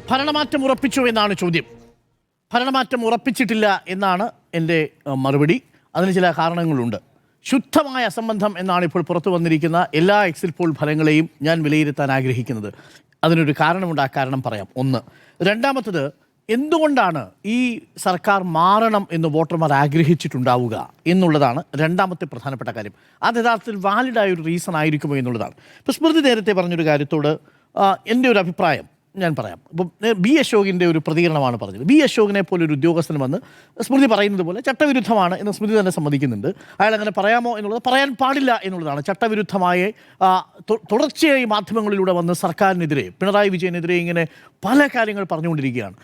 ഭരണമാറ്റം ഉറപ്പിച്ചു എന്നാണ് ചോദ്യം. ഭരണമാറ്റം ഉറപ്പിച്ചിട്ടില്ല എന്നാണ് എൻ്റെ മറുപടി. അതിന് ചില കാരണങ്ങളുണ്ട്. ശുദ്ധമായ അസംബന്ധം എന്നാണ് ഇപ്പോൾ പുറത്തു വന്നിരിക്കുന്ന എല്ലാ എക്സിറ്റ് പോൾ ഫലങ്ങളെയും ഞാൻ വിലയിരുത്താൻ ആഗ്രഹിക്കുന്നത്. അതിനൊരു കാരണമുണ്ട്. ആ കാരണം പറയാം. ഒന്ന്. രണ്ടാമത്തത്, എന്തുകൊണ്ടാണ് ഈ സർക്കാർ മാറണം എന്ന് വോട്ടർമാർ ആഗ്രഹിച്ചിട്ടുണ്ടാവുക എന്നുള്ളതാണ് രണ്ടാമത്തെ പ്രധാനപ്പെട്ട കാര്യം. അത് യഥാർത്ഥത്തിൽ വാലിഡായ ഒരു റീസൺ ആയിരിക്കുമോ എന്നുള്ളതാണ്. ഇപ്പോൾ സ്മൃതി നേരത്തെ പറഞ്ഞൊരു കാര്യത്തോട് എൻ്റെ ഒരു അഭിപ്രായം ഞാൻ പറയാം. അപ്പം ബി അശോകിൻ്റെ ഒരു പ്രതികരണമാണ് പറഞ്ഞത്. ബി അശോകിനെ പോലെ ഒരു ഉദ്യോഗസ്ഥന് വന്ന് സ്മൃതി പറയുന്നത് പോലെ ചട്ടവിരുദ്ധമാണ് എന്ന് സ്മൃതി തന്നെ സമ്മതിക്കുന്നുണ്ട്. അയാൾ അങ്ങനെ പറയാമോ എന്നുള്ളത് പറയാൻ പാടില്ല എന്നുള്ളതാണ്. ചട്ടവിരുദ്ധമായ തുടർച്ചയായി മാധ്യമങ്ങളിലൂടെ വന്ന് സർക്കാരിനെതിരെ, പിണറായി വിജയനെതിരെ ഇങ്ങനെ പല കാര്യങ്ങൾ പറഞ്ഞുകൊണ്ടിരിക്കുകയാണ്.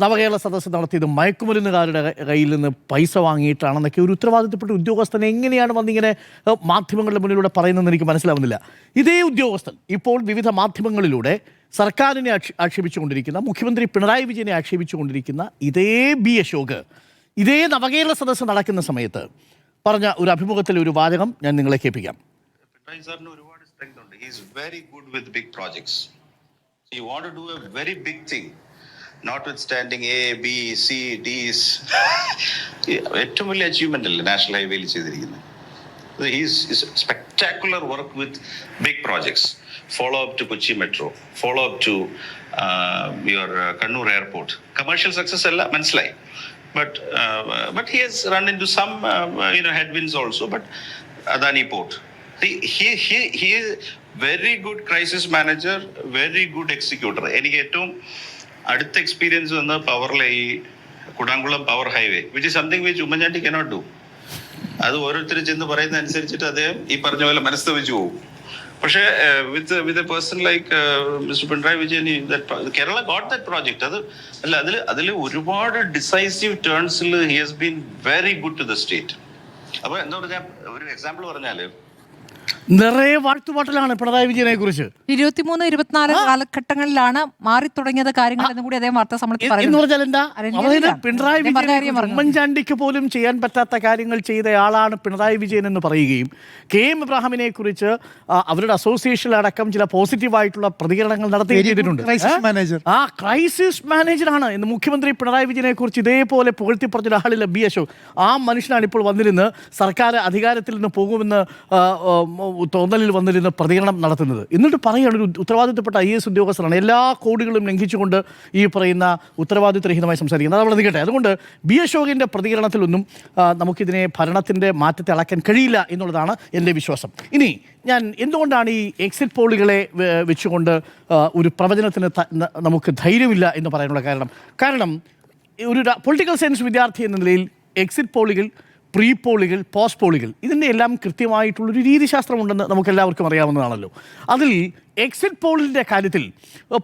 നവകേരള സദസ്സ് നടത്തിയത് മയക്കുമരുന്നുകാരുടെ കയ്യിൽ നിന്ന് പൈസ വാങ്ങിയിട്ടാണെന്നൊക്കെ ഒരു ഉത്തരവാദിത്തപ്പെട്ട ഉദ്യോഗസ്ഥനെ എങ്ങനെയാണ് വന്നിങ്ങനെ മാധ്യമങ്ങളുടെ മുന്നിലൂടെ പറയുന്നതെന്ന് എനിക്ക് മനസ്സിലാവുന്നില്ല. ഇതേ ഉദ്യോഗസ്ഥൻ ഇപ്പോൾ വിവിധ മാധ്യമങ്ങളിലൂടെ സർക്കാരിനെ ആക്ഷേപിച്ചുകൊണ്ടിരിക്കുന്ന, മുഖ്യമന്ത്രി പിണറായി വിജയനെ ആക്ഷേപിച്ചുകൊണ്ടിരിക്കുന്ന ഇതേ ബി അശോക് ഇതേ നവകേരള സദസ്സ് നടക്കുന്ന സമയത്ത് പറഞ്ഞ ഒരു അഭിമുഖത്തിലെ ഒരു വാചകം ഞാൻ നിങ്ങളെ കേൾപ്പിക്കാം. പിണറായി സാറിന് ഒരുപാട് സ്ട്രെങ്ത് ഉണ്ട്. He is very good with big projects. He want to do a very big thing, notwithstanding A B C Ds. ഏറ്റവും വലിയ അച്ചീവ്മെന്റ് അല്ലേ നാഷണൽ ഹൈവേയിൽ ചെയ്തിരിക്കുന്നത്. He is spectacular work with big projects. Follow up to Kochi Metro, follow up to your Kannur Airport. Commercial success alla manslai, but he has run into some headwinds also. But Adani Port, he is very good crisis manager, very good executor. എനിക്ക് ഏറ്റവും അടുത്ത experience വന്ന പവറിലെ ഈ കുടാംകുളം power highway, which is something which Oommen Chandy cannot do. അത് ഓരോരുത്തർ ചെന്ന് പറയുന്ന അനുസരിച്ചിട്ട് അദ്ദേഹം ഈ പറഞ്ഞ പോലെ മനസ്തവിച്ചു പോകും. പക്ഷേ with a person like mister Pinarayi Vijayan, Kerala got that project. അത് അല്ല, അതിൽ ഒരുപാട് ഡിസൈസീവ് ടേൺസിൽ he has been very good to the state. അപ്പൊ എന്താ പറഞ്ഞാൽ, ഒരു എക്സാമ്പിൾ പറഞ്ഞാല് നിറയെ വാഴ്ത്തുപാട്ടലാണ് പിണറായി വിജയനെ കുറിച്ച്. 23-24 കാലഘട്ടങ്ങളിലാണ് മാറി തുടങ്ങിയത് കാര്യങ്ങൾ എന്നും കൂടി അദ്ദേഹം വാർത്താ സമ്മേളനത്തിൽ എന്ന് പറഞ്ഞാൽ എന്താ, പിണറായി വിജയൻ ഉമ്മൻചാണ്ടിക്ക് പോലും ചെയ്യാൻ പറ്റാത്ത കാര്യങ്ങൾ ചെയ്തയാളാണ് പിണറായി വിജയൻ എന്ന് പറയുകയും KM ഇബ്രാഹിമിനെ കുറിച്ച് അവരുടെ അസോസിയേഷനിലടക്കം ചില പോസിറ്റീവായിട്ടുള്ള പ്രതികരണങ്ങൾ നടത്തുകയും ചെയ്തിട്ടുണ്ട്. ക്രൈസിസ് മാനേജറാണ് എന്ന് മുഖ്യമന്ത്രി പിണറായി വിജയനെ കുറിച്ച് ഇതേപോലെ പുകഴ്ത്തി പറഞ്ഞ ഒരാളില്ല ബി അശോക്. ആ മനുഷ്യനാണ് ഇപ്പോൾ വന്നിരുന്ന് സർക്കാർ അധികാരത്തിൽ നിന്ന് പോകുമെന്ന് തോന്നലിൽ വന്നിരുന്ന പ്രതികരണം നടത്തുന്നത്. എന്നിട്ട് പറയുകയാണ്, ഒരു ഉത്തരവാദിത്തപ്പെട്ട IAS ഉദ്യോഗസ്ഥരാണ്, എല്ലാ കോഡുകളും ലംഘിച്ചുകൊണ്ട് ഈ പറയുന്ന ഉത്തരവാദിത്തരഹിതമായി സംസാരിക്കുന്നത്. അതവിടെ നിൽക്കട്ടെ. അതുകൊണ്ട് ബി അശോകിൻ്റെ പ്രതികരണത്തിലൊന്നും നമുക്കിതിനെ ഭരണത്തിൻ്റെ മാറ്റത്തെ അളക്കാൻ കഴിയില്ല എന്നുള്ളതാണ് എൻ്റെ വിശ്വാസം. ഇനി ഞാൻ എന്തുകൊണ്ടാണ് ഈ എക്സിറ്റ് പോളുകളെ വെച്ചുകൊണ്ട് ഒരു പ്രവചനത്തിന് നമുക്ക് ധൈര്യമില്ല എന്ന് പറയാനുള്ള കാരണം ഒരു പൊളിറ്റിക്കൽ സയൻസ് വിദ്യാർത്ഥി എന്ന നിലയിൽ എക്സിറ്റ് പോളുകൾ, പ്രീ പോളുകൾ, പോസ്റ്റ് പോളുകൾ, ഇതിൻ്റെ എല്ലാം കൃത്യമായിട്ടുള്ളൊരു രീതിശാസ്ത്രമുണ്ടെന്ന് നമുക്കെല്ലാവർക്കും അറിയാവുന്നതാണല്ലോ. അതിൽ എക്സിറ്റ് പോളിൻ്റെ കാര്യത്തിൽ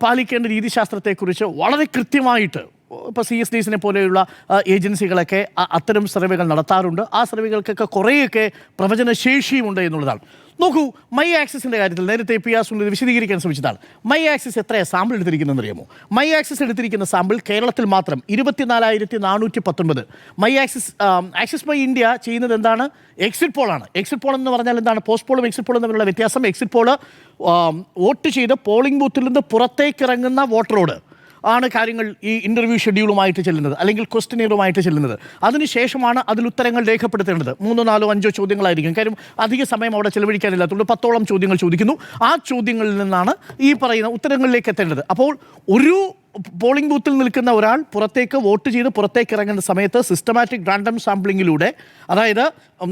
പാലിക്കേണ്ട രീതിശാസ്ത്രത്തെക്കുറിച്ച് വളരെ കൃത്യമായിട്ട് ഇപ്പോൾ CSDസിനെ പോലെയുള്ള ഏജൻസികളൊക്കെ അത്തരം സർവേകൾ നടത്താറുണ്ട്. ആ സർവേകൾക്കൊക്കെ കുറേയൊക്കെ പ്രവചനശേഷിയുമുണ്ട് എന്നുള്ളതാണ്. നോക്കൂ, മൈ ആക്സിസിൻ്റെ കാര്യത്തിൽ നേരത്തെ PR സുനിൽ വിശദീകരിക്കാൻ ശ്രമിച്ചതാണ്. മൈ ആക്സിസ് എത്രയാണ് സാമ്പിൾ എടുത്തിരിക്കുന്നതെന്ന് അറിയാമോ? മൈ ആക്സിസ് എടുത്തിരിക്കുന്ന സാമ്പിൾ കേരളത്തിൽ മാത്രം 24,419. മൈ ആക്സിസ് മൈ ഇന്ത്യ ചെയ്യുന്നത് എന്താണ്? എക്സിറ്റ് പോളാണ്. എക്സിറ്റ് പോൾ എന്ന് പറഞ്ഞാൽ എന്താണ്? പോസ്റ്റ് പോളും എക്സിറ്റ് പോളും തമ്മിലുള്ള വ്യത്യാസം, എക്സിറ്റ് പോള് വോട്ട് ചെയ്ത് പോളിംഗ് ബൂത്തിൽ നിന്ന് പുറത്തേക്കിറങ്ങുന്ന വോട്ടറോട് ആണ് കാര്യങ്ങൾ ഈ ഇൻ്റർവ്യൂ ഷെഡ്യൂളുമായിട്ട് ചെല്ലുന്നത്, അല്ലെങ്കിൽ ക്വസ്റ്റ്യനെയറുമായിട്ട് ചെല്ലുന്നത്. അതിനുശേഷമാണ് അതിൽ ഉത്തരങ്ങൾ രേഖപ്പെടുത്തേണ്ടത്. 3, 4, 5 ചോദ്യങ്ങളായിരിക്കും. കാര്യം അധിക സമയം അവിടെ ചെലവഴിക്കാനില്ലാത്തതുകൊണ്ട് 10ഓളം ചോദ്യങ്ങൾ ചോദിക്കുന്നു. ആ ചോദ്യങ്ങളിൽ നിന്നാണ് ഈ പറയുന്ന ഉത്തരങ്ങളിലേക്ക് എത്തേണ്ടത്. അപ്പോൾ ഒരു പോളിംഗ് ബൂത്തിൽ നിൽക്കുന്ന ഒരാൾ പുറത്തേക്ക് വോട്ട് ചെയ്ത് പുറത്തേക്ക് ഇറങ്ങുന്ന സമയത്ത് സിസ്റ്റമാറ്റിക് റാൻഡം സാമ്പിളിങ്ങിലൂടെ, അതായത്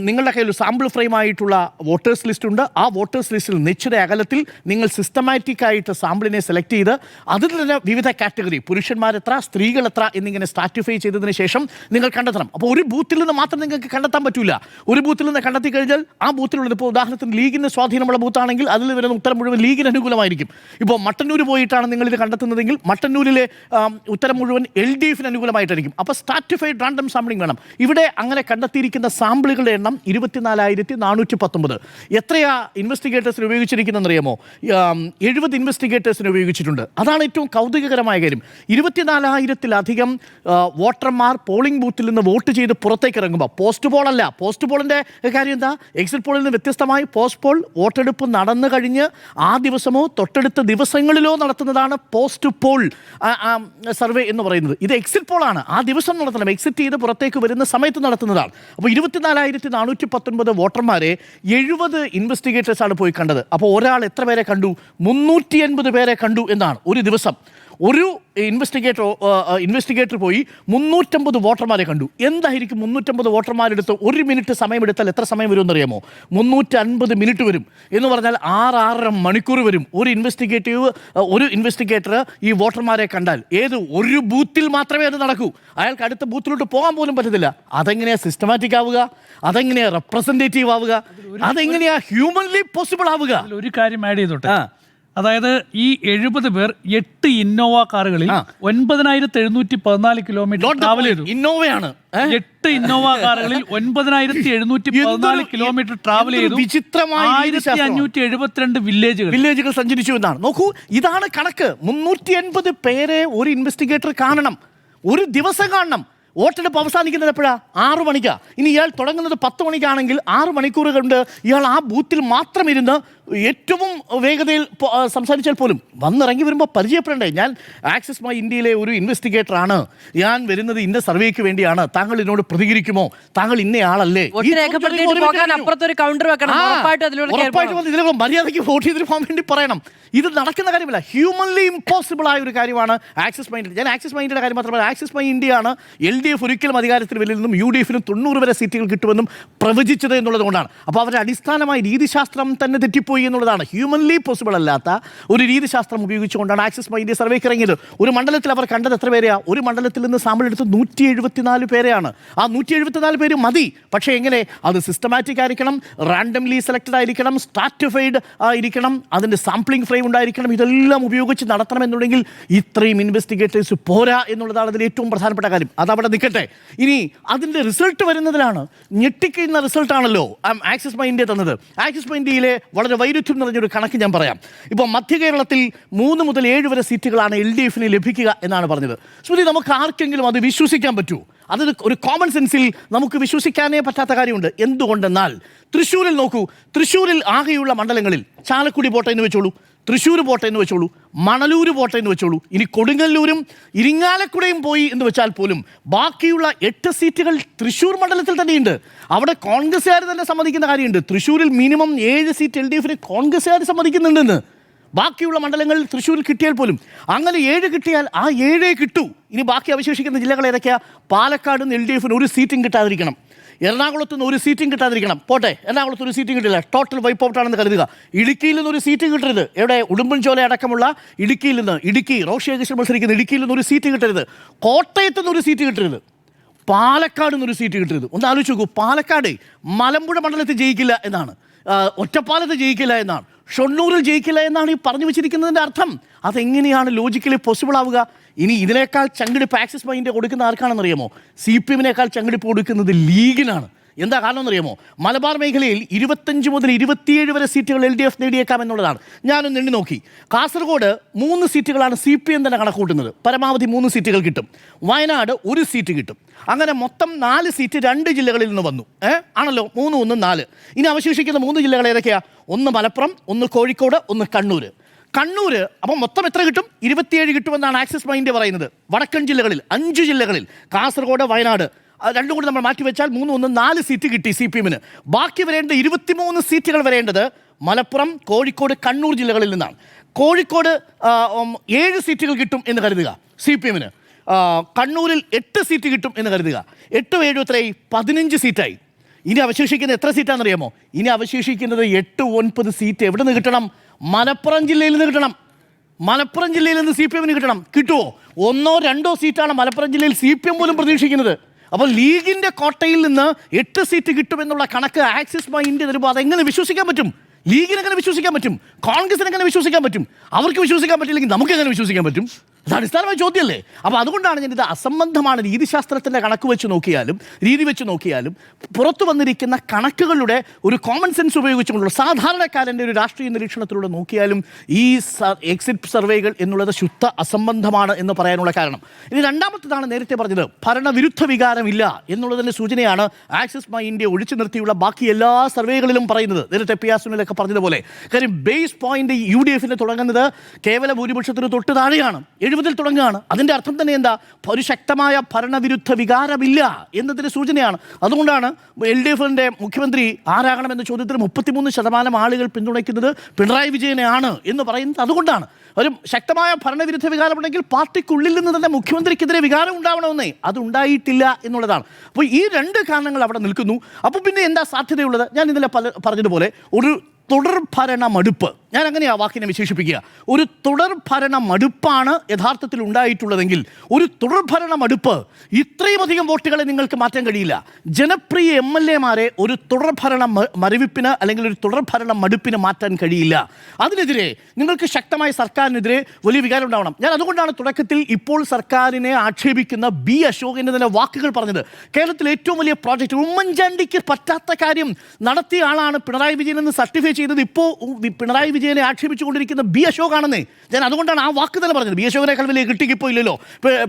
നിങ്ങളുടെ കയ്യിൽ സാമ്പിൾ ഫ്രെയിം ആയിട്ടുള്ള വോട്ടേഴ്സ് ലിസ്റ്റ് ഉണ്ട്. ആ വോട്ടേഴ്സ് ലിസ്റ്റിൽ നിശ്ചിത അകലത്തിൽ നിങ്ങൾ സിസ്റ്റമാറ്റിക്കായിട്ട് സാമ്പിളിനെ സെലക്ട് ചെയ്ത് അതിൽ തന്നെ വിവിധ കാറ്റഗറി, പുരുഷന്മാരെത്ര, സ്ത്രീകൾ എത്ര എന്നിങ്ങനെ സ്ട്രാറ്റിഫൈ ചെയ്തതിന് ശേഷം നിങ്ങൾ കണ്ടെത്തണം. അപ്പോൾ ഒരു ബൂത്തിൽ നിന്ന് മാത്രം നിങ്ങൾക്ക് കണ്ടെത്താൻ പറ്റില്ല. ഒരു ബൂത്തിൽ നിന്ന് കണ്ടെത്തി കഴിഞ്ഞാൽ ആ ബൂത്തിലുള്ളത്, ഇപ്പോൾ ഉദാഹരണത്തിന് ലീഗിന് സ്വാധീനമുള്ള ബൂത്താണെങ്കിൽ അതിൽ വരുന്ന ഉത്തരം മുഴുവൻ ലീഗിന് അനുകൂലമായിരിക്കും. ഇപ്പോൾ മട്ടന്നൂർ പോയിട്ടാണ് നിങ്ങളിത് കണ്ടെത്തുന്നതെങ്കിൽ മട്ടന്നൂരിലെ ഉത്തരം മുഴുവൻ LDFിന് അനുകൂലമായിട്ടായിരിക്കും. അപ്പോൾ സ്ട്രാറ്റിഫൈഡ് റാൻഡം സാമ്പിളിംഗ് വേണം. ഇവിടെ അങ്ങനെ കണ്ടെത്തിയിരിക്കുന്ന സാമ്പിളുകളുടെ എണ്ണം 24,419. എത്രയാ ഇൻവെസ്റ്റിഗേറ്റേഴ്സിന് ഉപയോഗിച്ചിരിക്കുന്നതെന്ന് അറിയാമോ? 70 ഇൻവെസ്റ്റിഗേറ്റേഴ്സിന് ഉപയോഗിച്ചിട്ടുണ്ട്. അതാണ് ഏറ്റവും കൗതുകകരമായ കാര്യം. 24,000-ലധികം വോട്ടർമാർ പോളിംഗ് ബൂത്തിൽ നിന്ന് വോട്ട് ചെയ്ത് പുറത്തേക്ക് ഇറങ്ങുമ്പോൾ, പോസ്റ്റ് പോൾ അല്ല. പോസ്റ്റ് പോളിൻ്റെ കാര്യം എന്താ? എക്സിറ്റ് പോളിൽ നിന്ന് വ്യത്യസ്തമായി പോസ്റ്റ് പോൾ വോട്ടെടുപ്പ് നടന്നു കഴിഞ്ഞ് ആ ദിവസമോ തൊട്ടടുത്ത ദിവസങ്ങളിലോ നടത്തുന്നതാണ് പോസ്റ്റ് പോൾ. സർവേ എന്ന് പറയുന്നത്. ഇത് എക്സിറ്റ് പോളാണ്, ആ ദിവസം നടത്തണം, എക്സിറ്റ് ചെയ്ത് പുറത്തേക്ക് വരുന്ന സമയത്ത് നടത്തുന്നതാണ്. അപ്പോൾ 24,419 വോട്ടർമാരെ 70 ഇൻവെസ്റ്റിഗേറ്റേഴ്സാണ് പോയി കണ്ടത്. അപ്പോൾ ഒരാൾ എത്ര പേരെ കണ്ടു? 380 പേരെ കണ്ടു എന്നാണ് ഒരു ദിവസം. ഒരു ഇൻവെസ്റ്റിഗേറ്റർ പോയി 350 വോട്ടർമാരെ കണ്ടു. എന്തായിരിക്കും 350 വോട്ടർമാരെടുത്ത് 1 മിനിറ്റ് സമയമെടുത്താൽ എത്ര സമയം വരുമെന്ന് അറിയാമോ? 350 മിനിറ്റ് വരും എന്ന് പറഞ്ഞാൽ 6-6.5 മണിക്കൂർ വരും. ഒരു ഇൻവെസ്റ്റിഗേറ്റർ ഈ വോട്ടർമാരെ കണ്ടാൽ ഒരു ബൂത്തിൽ മാത്രമേ അത് നടക്കൂ. അയാൾക്ക് അടുത്ത ബൂത്തിലോട്ട് പോകാൻ പോലും പറ്റത്തില്ല. അതെങ്ങനെയാ സിസ്റ്റമാറ്റിക് ആവുക? അതെങ്ങനെയാ റെപ്രസെന്റേറ്റീവ് ആവുക? അതെങ്ങനെയാ ഹ്യൂമൻലി പോസിബിൾ ആവുക? ഒരു കാര്യം ആഡ് ചെയ്തോട്ടെ. അതായത് ഈ 70 പേർ 8 ഇന്നോവ കാറുകളിൽ 9,714 കിലോമീറ്റർ ട്രാവൽ ചെയ്തു. ഇന്നോവയാണ്. 8 ഇന്നോവ കാറുകളിൽ 9,714 കിലോമീറ്റർ ട്രാവൽ ചെയ്തു. വിചിത്രമായ 1572 വില്ലേജുകൾ സഞ്ചരിച്ചു എന്നാണ്. നോക്കൂ, ഇതാണ് കണക്ക്. 380 പേരെ ഒരു ഇൻവെസ്റ്റിഗേറ്റർ കാണണം, ഒരു ദിവസം കാണണം. വോട്ടെടുപ്പ് അവസാനിക്കുന്നത് എപ്പോഴാ? 6 മണിക്കാ. ഇനി ഇയാൾ തുടങ്ങുന്നത് 10 മണിക്കാണെങ്കിൽ 6 മണിക്കൂർ കൊണ്ട് ഇയാൾ ആ ബൂത്തിൽ മാത്രം ഇരുന്ന് ഏറ്റവും വേഗതയിൽ സംസാരിച്ചാൽ പോലും വന്നിറങ്ങി വരുമ്പോൾ പരിചയപ്പെടണ്ടേ? ഞാൻ ആക്സിസ് മൈ ഇന്ത്യയിലെ ഒരു ഇൻവെസ്റ്റിഗേറ്ററാണ്, ഞാൻ വരുന്നത് ഇന്ന സർവേക്ക് വേണ്ടിയാണ്, താങ്കൾ ഇതിനോട് പ്രതികരിക്കുമോ, താങ്കൾ ഇന്നയാളല്ലേ? മര്യാദയ്ക്ക് വോട്ട് ചെയ്തിട്ട് പോകാൻ വേണ്ടി പറയണം. ഇത് നടക്കുന്ന കാര്യമല്ല, ഹ്യൂമൻലി ഇമ്പോസിബിൾ ആയ ഒരു കാര്യമാണ് ആക്സിസ് മൈ ഇന്ത്യ. ഞാൻ ആക്സിസ് മൈ ഇന്ത്യയുടെ കാര്യം മാത്രമല്ല, ആക്സിസ് മൈ ഇന്ത്യയാണ് LDF ഒരിക്കലും അധികാരത്തിൽ വരില്ലെന്നും UDFനും 90 വരെ സീറ്റുകൾ കിട്ടുമെന്നും പ്രവചിച്ചത് എന്നുള്ളത് കൊണ്ടാണ്. അപ്പോൾ അവരുടെ അടിസ്ഥാനമായ രീതിശാസ്ത്രം തന്നെ തെറ്റിപ്പോയി എന്നുള്ളതാണ്. ഹ്യൂമൻലി പോസിബിൾ അല്ലാത്ത ഒരു രീതിശാസ്ത്രം ഉപയോഗിച്ചുകൊണ്ടാണ് ആക്സിസ് മൈ ഇന്ത്യ സർവേക്ക് ഇറങ്ങിയത്. ഒരു മണ്ഡലത്തിൽ അവർ കണ്ടത് എത്ര പേരെയാ? ഒരു മണ്ഡലത്തിൽ നിന്ന് സാമ്പിൾ എടുത്ത് 174 പേരെയാണ്. ആ 174 പേര് മതി. പക്ഷേ എങ്ങനെ? അത് സിസ്റ്റമാറ്റിക് ആയിരിക്കണം, റാൻഡംലി സെലക്റ്റഡ് ആയിരിക്കണം, സ്ട്രാറ്റിഫൈഡ് ആയിരിക്കണം, അതിൻ്റെ സാമ്പിളിംഗ് ഫ്രെയിം ഉണ്ടായിരിക്കണം. ഇതെല്ലാം ഉപയോഗിച്ച് നടത്തണമെന്നുണ്ടെങ്കിൽ ഇത്രയും ഇൻവെസ്റ്റിഗേറ്റേഴ്സ് പോരാ എന്നുള്ളതാണ് അതിൽ ഏറ്റവും പ്രധാനപ്പെട്ട കാര്യം. അതവിടെ നിൽക്കട്ടെ. ഇനി അതിൻ്റെ റിസൾട്ട് വരുന്നതിലാണ്. ഞെട്ടിക്കുന്ന റിസൾട്ടാണല്ലോ ആക്സിസ് മൈ ഇന്ത്യ തന്നത്. ആക്സിസ് മൈ ഇന്ത്യയിലെ വളരെ വൈരുദ്ധ്യം നിറഞ്ഞൊരു കണക്ക് ഞാൻ പറയാം. ഇപ്പോൾ മധ്യ കേരളത്തിൽ 3 മുതൽ 7 വരെ സീറ്റുകളാണ് LDFന് ലഭിക്കുക എന്നാണ് പറഞ്ഞത്. സ്മൃതി, നമുക്ക് ആർക്കെങ്കിലും അത് വിശ്വസിക്കാൻ പറ്റുമോ? അത് ഒരു കോമൺ സെൻസിൽ നമുക്ക് വിശ്വസിക്കാനേ പറ്റാത്ത കാര്യമുണ്ട്. എന്തുകൊണ്ടെന്നാൽ തൃശ്ശൂരിൽ നോക്കൂ, തൃശ്ശൂരിൽ ആകെയുള്ള മണ്ഡലങ്ങളിൽ ചാലക്കുടി പോട്ടെ എന്ന് വെച്ചോളൂ, തൃശ്ശൂർ പോട്ടെ എന്ന് വെച്ചോളൂ, മണലൂർ പോട്ടെ എന്ന് വെച്ചോളൂ, ഇനി കൊടുങ്ങല്ലൂരും ഇരിങ്ങാലക്കുടയും പോയി എന്ന് വെച്ചാൽ പോലും ബാക്കിയുള്ള 8 സീറ്റുകൾ തൃശ്ശൂർ മണ്ഡലത്തിൽ തന്നെയുണ്ട്. അവിടെ കോൺഗ്രസ്സുകാർ തന്നെ സമ്മതിക്കുന്ന കാര്യമുണ്ട്. തൃശ്ശൂരിൽ മിനിമം 7 സീറ്റ് LDFന് കോൺഗ്രസ്സുകാർ സമ്മതിക്കുന്നുണ്ടെന്ന്. ബാക്കിയുള്ള മണ്ഡലങ്ങളിൽ തൃശ്ശൂരിൽ കിട്ടിയാൽ പോലും അങ്ങനെ 7 കിട്ടിയാൽ ആ 7 കിട്ടൂ. ഇനി ബാക്കി അവശേഷിക്കുന്ന ജില്ലകൾ ഏതൊക്കെയാ? പാലക്കാട് നിന്ന് LDFന് ഒരു സീറ്റും കിട്ടാതിരിക്കണം, എറണാകുളത്ത് നിന്ന് ഒരു സീറ്റും കിട്ടാതിരിക്കണം. പോട്ടെ, എറണാകുളത്ത് ഒരു സീറ്റും കിട്ടില്ല, ടോട്ടൽ വൈപ്പ് ഔട്ടാണെന്ന് കരുതുക. ഇടുക്കിയിൽ നിന്ന് ഒരു സീറ്റ് കിട്ടരുത്. എവിടെ? ഉടുമ്പൻചോല അടക്കമുള്ള ഇടുക്കിയിൽ നിന്ന്, റോഷി അഗസ്റ്റിൻ മത്സരിക്കുന്ന ഇടുക്കിയിൽ നിന്ന് ഒരു സീറ്റ് കിട്ടരുത്. കോട്ടയത്ത് നിന്ന് ഒരു സീറ്റ് കിട്ടരുത്. പാലക്കാട് നിന്നൊരു സീറ്റ് കിട്ടരുത്. ഒന്ന് ആലോചിച്ച് നോക്കൂ. പാലക്കാട് മലമ്പുഴ മണ്ഡലത്തിൽ ജയിക്കില്ല എന്നാണ്, ഒറ്റപ്പാലത്ത് ജയിക്കില്ല എന്നാണ്, ഷൊർണൂരിൽ ജയിക്കില്ല എന്നാണ് ഈ പറഞ്ഞു വെച്ചിരിക്കുന്നതിൻ്റെ അർത്ഥം. അതെങ്ങനെയാണ് ലോജിക്കലി പോസിബിൾ ആവുക? ഇനി ഇതിനേക്കാൾ ചങ്കിടിപ്പ് ആക്സിസ് മൈ ഇന്ത്യ കൊടുക്കുന്ന ആർക്കാണെന്നറിയാമോ? CPM-നേക്കാൾ ചങ്കിടിപ്പ് കൊടുക്കുന്നത് ലീഗിനാണ്. എന്താ കാരണം എന്നറിയാമോ? മലബാർ മേഖലയിൽ 25 മുതൽ 27 വരെ സീറ്റുകൾ LDF നേടിയേക്കാം എന്നുള്ളതാണ്. ഞാനൊന്ന് എണ്ണി നോക്കി. കാസർഗോഡ് 3 സീറ്റുകളാണ് CPM തന്നെ കണക്കൂട്ടുന്നത്. പരമാവധി 3 സീറ്റുകൾ കിട്ടും. വയനാട് 1 സീറ്റ് കിട്ടും. അങ്ങനെ മൊത്തം 4 സീറ്റ് 2 ജില്ലകളിൽ നിന്ന് വന്നു. ആണല്ലോ, 3, 1, 4. ഇനി അവശേഷിക്കുന്ന 3 ജില്ലകൾ ഏതൊക്കെയാണ്? ഒന്ന് മലപ്പുറം, ഒന്ന് കോഴിക്കോട്, ഒന്ന് കണ്ണൂർ. അപ്പം മൊത്തം എത്ര കിട്ടും? 27 കിട്ടുമെന്നാണ് ആക്സിസ് മൈ ഇന്ത്യ പറയുന്നത്. വടക്കൻ ജില്ലകളിൽ 5 ജില്ലകളിൽ കാസർഗോഡ്, വയനാട് രണ്ടും കൂടി നമ്മൾ മാറ്റിവെച്ചാൽ 3, 1, 4 സീറ്റ് കിട്ടി CPM-ന്. ബാക്കി വരേണ്ട 23 സീറ്റുകൾ വരേണ്ടത് മലപ്പുറം, കോഴിക്കോട്, കണ്ണൂർ ജില്ലകളിൽ നിന്നാണ്. കോഴിക്കോട് 7 സീറ്റുകൾ കിട്ടും എന്ന് കരുതുക CPM-ന്. കണ്ണൂരിൽ 8 സീറ്റ് കിട്ടും എന്ന് കരുതുക. 8, 7 എത്രയായി? 15 സീറ്റായി. ഇനി അവശേഷിക്കുന്നത് എത്ര സീറ്റാണെന്നറിയാമോ? ഇനി അവശേഷിക്കുന്നത് 8, 9 സീറ്റ് എവിടെ നിന്ന് കിട്ടണം? മലപ്പുറം ജില്ലയിൽ നിന്ന് കിട്ടണം. മലപ്പുറം ജില്ലയിൽ നിന്ന് CPM-ന് കിട്ടണം. കിട്ടുമോ? 1, 2 സീറ്റാണ് മലപ്പുറം ജില്ലയിൽ CPM പോലും പ്രതീക്ഷിക്കുന്നത്. അപ്പോൾ ലീഗിൻ്റെ കോട്ടയിൽ നിന്ന് 8 സീറ്റ് കിട്ടുമെന്നുള്ള കണക്ക് ആക്സിസ് മൈ ഇന്ത്യ തരുമ്പോൾ അതെങ്ങനെ വിശ്വസിക്കാൻ പറ്റും? ലീഗിനെങ്ങനെ വിശ്വസിക്കാൻ പറ്റും? കോൺഗ്രസിനെങ്ങനെ വിശ്വസിക്കാൻ പറ്റും? അവർക്ക് വിശ്വസിക്കാൻ പറ്റില്ലെങ്കിൽ നമുക്ക് എങ്ങനെ വിശ്വസിക്കാൻ പറ്റും? അത് അടിസ്ഥാനമായ ചോദ്യമല്ലേ? അപ്പോൾ അതുകൊണ്ടാണ് ഞാനിത് അസംബന്ധമാണ്. രീതിശാസ്ത്രത്തിൻ്റെ കണക്ക് വെച്ച് നോക്കിയാലും രീതി വെച്ച് നോക്കിയാലും പുറത്തു വന്നിരിക്കുന്ന കണക്കുകളുടെ ഒരു കോമൺ സെൻസ് ഉപയോഗിച്ചുകൊണ്ടുള്ള സാധാരണക്കാരൻ്റെ ഒരു രാഷ്ട്രീയ നിരീക്ഷണത്തിലൂടെ നോക്കിയാലും ഈ എക്സിറ്റ് സർവേകൾ എന്നുള്ളത് ശുദ്ധ അസംബന്ധമാണ് എന്ന് പറയാനുള്ള കാരണം. ഇനി രണ്ടാമത്തേതാണ് നേരത്തെ പറഞ്ഞത്, ഭരണവിരുദ്ധ വികാരമില്ല എന്നുള്ളതിൻ്റെ സൂചനയാണ് ആക്സിസ് മൈ ഇന്ത്യ ഒഴിച്ചു നിർത്തിയുള്ള ബാക്കി എല്ലാ സർവേകളിലും പറയുന്നത്. നേരത്തെ പിയാസുനിലൊക്കെ പറഞ്ഞതുപോലെ. കാര്യം ബേസ് പോയിന്റ് UDFന് തുടങ്ങുന്നത് കേവല ഭൂരിപക്ഷത്തിന് തൊട്ട് താഴെയാണ്. 70-ൽ തുടങ്ങുകയാണ്. അതിൻ്റെ അർത്ഥം തന്നെ എന്താ? ഒരു ശക്തമായ ഭരണവിരുദ്ധ വികാരമില്ല എന്നതിൻ്റെ സൂചനയാണ്. അതുകൊണ്ടാണ് LDF-ന്റെ മുഖ്യമന്ത്രി ആരാകണമെന്ന ചോദ്യത്തിൽ 33% ആളുകൾ പിന്തുണയ്ക്കുന്നത് പിണറായി വിജയനെയാണ് എന്ന് പറയുന്നത്. അതുകൊണ്ടാണ് ഒരു ശക്തമായ ഭരണവിരുദ്ധ വികാരമുണ്ടെങ്കിൽ പാർട്ടിക്കുള്ളിൽ നിന്ന് തന്നെ മുഖ്യമന്ത്രിക്കെതിരെ വികാരം ഉണ്ടാവണമെന്നേ, അത് ഉണ്ടായിട്ടില്ല എന്നുള്ളതാണ്. അപ്പോൾ ഈ രണ്ട് കാരണങ്ങൾ അവിടെ നിൽക്കുന്നു. അപ്പോൾ പിന്നെ എന്താ സാധ്യതയുള്ളത്? ഞാൻ ഇന്നലെ പറഞ്ഞതുപോലെ ഒരു തുടർഭരണ മടുപ്പ്, ഞാൻ അങ്ങനെ ആ വാക്കിനെ വിശേഷിപ്പിക്കുക. ഒരു തുടർഭരണ മടുപ്പാണ് യഥാർത്ഥത്തിൽ ഉണ്ടായിട്ടുള്ളതെങ്കിൽ, ഒരു തുടർഭരണ മടുപ്പ് ഇത്രയും അധികം വോട്ടുകളെ നിങ്ങൾക്ക് മാറ്റാൻ കഴിയില്ല. ജനപ്രിയ MLA-മാരെ ഒരു തുടർഭരണ മരവിപ്പിന് അല്ലെങ്കിൽ ഒരു തുടർഭരണ മടുപ്പിന് മാറ്റാൻ കഴിയില്ല. അതിനെതിരെ നിങ്ങൾക്ക് ശക്തമായ സർക്കാരിനെതിരെ വലിയ വികാരം ഉണ്ടാവണം. ഞാൻ അതുകൊണ്ടാണ് തുടക്കത്തിൽ ഇപ്പോൾ സർക്കാരിനെ ആക്ഷേപിക്കുന്ന B. അശോകൻ്റെ തന്നെ വാക്കുകൾ പറഞ്ഞത്. കേരളത്തിലെ ഏറ്റവും വലിയ പ്രോജക്റ്റ്, ഉമ്മൻചാണ്ടിക്ക് പറ്റാത്ത കാര്യം നടത്തിയ ആളാണ് പിണറായി വിജയൻ എന്ന് സർട്ടിഫൈ ചെയ്തത് ഇപ്പോൾ പിണറായി വിജയനെ ആക്ഷേപിച്ചുകൊണ്ടിരിക്കുന്ന B. അശോകാണെന്നേ. ഞാൻ അതുകൊണ്ടാണ് ആ വാക്ക് തന്നെ പറഞ്ഞത്. B. അശോകനേക്കാൾ വലിയ കിട്ടിക്കിപ്പോൾ ഇല്ലല്ലോ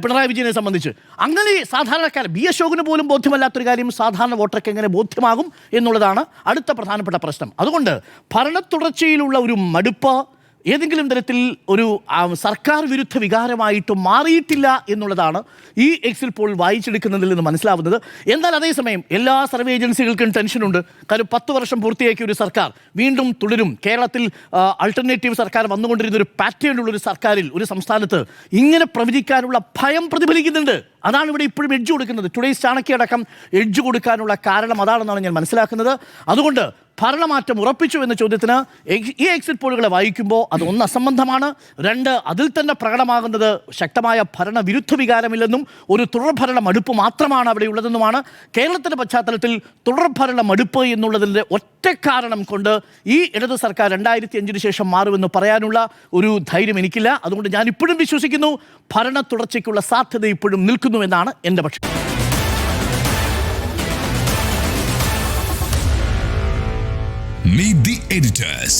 പിണറായി വിജയനെ സംബന്ധിച്ച്. അങ്ങനെ സാധാരണക്കാരൻ B. അശോകന് പോലും ബോധ്യമല്ലാത്തൊരു കാര്യം സാധാരണ വോട്ടർക്ക് എങ്ങനെ ബോധ്യമാകും എന്നുള്ളതാണ് അടുത്ത പ്രധാനപ്പെട്ട പ്രശ്നം. അതുകൊണ്ട് ഭരണത്തുടർച്ചയിലുള്ള ഒരു മടുപ്പ് ഏതെങ്കിലും തരത്തിൽ ഒരു സർക്കാർ വിരുദ്ധ വികാരമായിട്ട് മാറിയിട്ടില്ല എന്നുള്ളതാണ് ഈ എക്സിറ്റ് പോൾ വായിച്ചെടുക്കുന്നതിൽ നിന്ന് മനസ്സിലാവുന്നത്. എന്നാൽ അതേസമയം എല്ലാ സർവേ ഏജൻസികൾക്കും ടെൻഷനുണ്ട്. കാരണം 10 വർഷം പൂർത്തിയാക്കിയ ഒരു സർക്കാർ വീണ്ടും തുടരും. കേരളത്തിൽ അൾട്ടർനേറ്റീവ് സർക്കാർ വന്നുകൊണ്ടിരുന്ന ഒരു പാറ്റേണുള്ള ഒരു സർക്കാരിൽ, ഒരു സംസ്ഥാനത്ത് ഇങ്ങനെ പ്രവചിക്കാനുള്ള ഭയം പ്രതിഫലിക്കുന്നുണ്ട്. അതാണ് ഇവിടെ ഇപ്പോഴും എഡ്ജ് കൊടുക്കുന്നത്. ടുഡേയ്സ് ചാണക്യ അടക്കം എഡ്ജ് കൊടുക്കാനുള്ള കാരണം അതാണെന്നാണ് ഞാൻ മനസ്സിലാക്കുന്നത്. അതുകൊണ്ട് ഭരണമാറ്റം ഉറപ്പിച്ചു എന്ന ചോദ്യത്തിന് ഈ എക്സിറ്റ് പോളുകളെ വായിക്കുമ്പോൾ അത് ഒന്ന് അസംബന്ധമാണ്, രണ്ട് അതിൽ തന്നെ പ്രകടമാകുന്നത് ശക്തമായ ഭരണവിരുദ്ധ വികാരമില്ലെന്നും ഒരു തുടർഭരണ മടുപ്പ് മാത്രമാണ് അവിടെ ഉള്ളതെന്നുമാണ്. കേരളത്തിൻ്റെ പശ്ചാത്തലത്തിൽ തുടർഭരണ മടുപ്പ് എന്നുള്ളതിൻ്റെ ഒറ്റ കാരണം കൊണ്ട് ഈ ഇടത് സർക്കാർ 2005 ശേഷം മാറുമെന്ന് പറയാനുള്ള ഒരു ധൈര്യം എനിക്കില്ല. അതുകൊണ്ട് ഞാൻ ഇപ്പോഴും വിശ്വസിക്കുന്നു ഭരണ തുടർച്ചയ്ക്കുള്ള സാധ്യത ഇപ്പോഴും നിൽക്കുന്നുവെന്നാണ് എൻ്റെ പക്ഷം. Meet the editors.